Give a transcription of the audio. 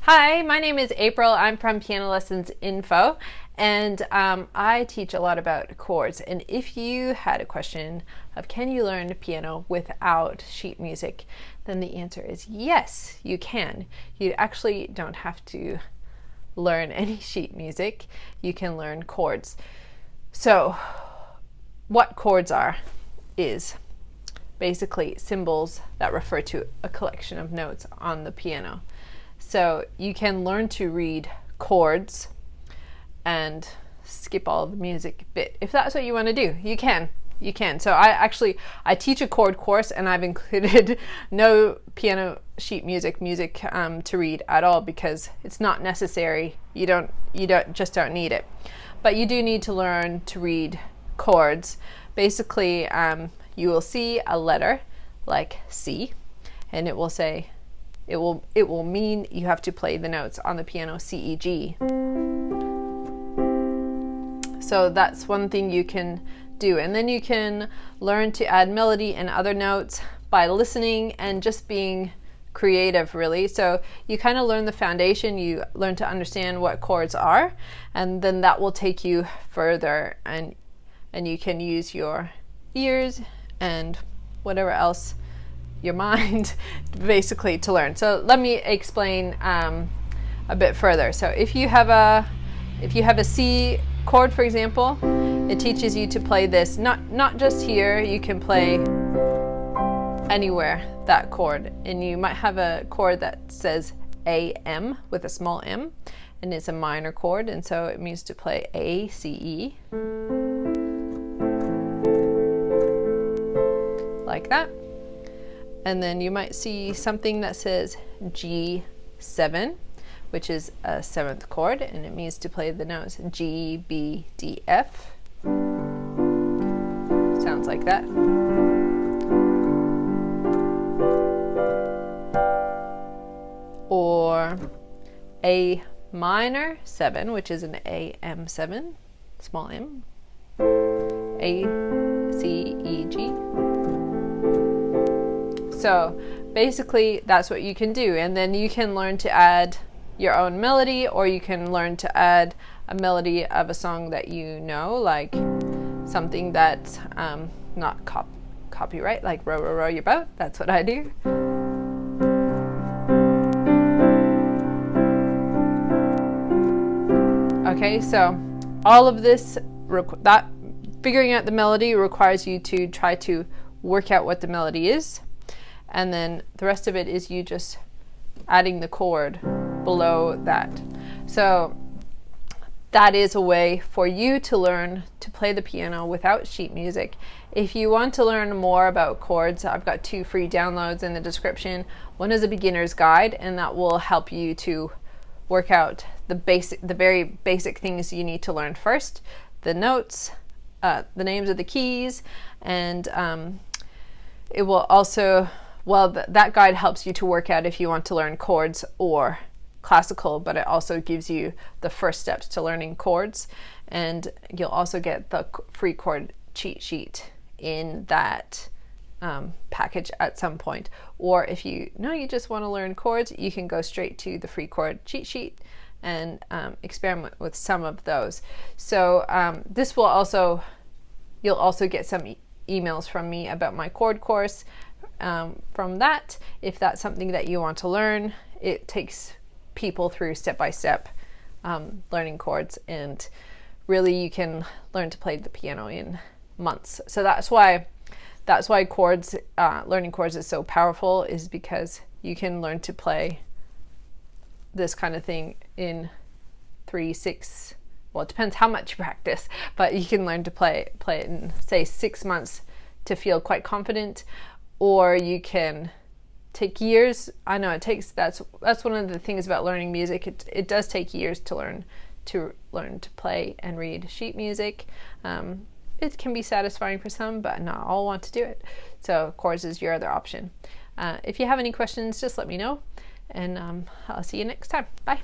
Hi, my name is April. I'm from Piano Lessons Info, and I teach a lot about chords. And if you had a question of can you learn piano without sheet music, then the answer is yes, you can. You actually don't have to learn any sheet music. You can learn chords. So what chords are is basically symbols that refer to a collection of notes on the piano. So you can learn to read chords and skip all the music bit. If that's what you want to do, you can. You can. So I teach a chord course, and I've included no piano sheet music to read at all because it's not necessary. You don't need it. But you do need to learn to read chords. Basically, you will see a letter like C, and it will say, it will mean you have to play the notes on the piano C, E, G. So that's one thing you can do. And then you can learn to add melody and other notes by listening and just being creative, really. So you kind of learn the foundation, you learn to understand what chords are, and then that will take you further, and you can use your ears and whatever else, your mind, basically, to learn. So let me explain a bit further. So if you have a C chord, for example, it teaches you to play this not just here. You can play anywhere that chord, and you might have a chord that says A-M with a small m, and it's a minor chord, and so it means to play A, C, E, like that. And then you might see something that says G7, which is a seventh chord, and it means to play the notes G, B, D, F. Sounds like that. Or A minor 7, which is an AM7, small m. A, C, E, G. So basically that's what you can do, and then you can learn to add your own melody, or you can learn to add a melody of a song that you know, like something that's not copyright, like Row, Row, Row Your Boat. That's what I do. Okay, so all of this, figuring out the melody requires you to try to work out what the melody is. And then the rest of it is you just adding the chord below that. So that is a way for you to learn to play the piano without sheet music. If you want to learn more about chords, I've got 2 free downloads in the description. One is a beginner's guide, and that will help you to work out the very basic things you need to learn first, the notes, the names of the keys, and it will also, that guide helps you to work out if you want to learn chords or classical, but it also gives you the first steps to learning chords. And you'll also get the free chord cheat sheet in that package at some point. Or if you just want to learn chords, you can go straight to the free chord cheat sheet and experiment with some of those. So you'll also get some emails from me about my chord course. From that, if that's something that you want to learn, it takes people through step-by-step learning chords, and really you can learn to play the piano in months. So that's why chords, learning chords is so powerful, is because you can learn to play this kind of thing in 3, 6, well, it depends how much you practice, but you can learn to play it in, say, 6 months to feel quite confident. Or you can take years. I know that's one of the things about learning music. It does take years to learn to play and read sheet music. It can be satisfying for some, but not all want to do it. So chords is your other option. If you have any questions, just let me know, and I'll see you next time. Bye.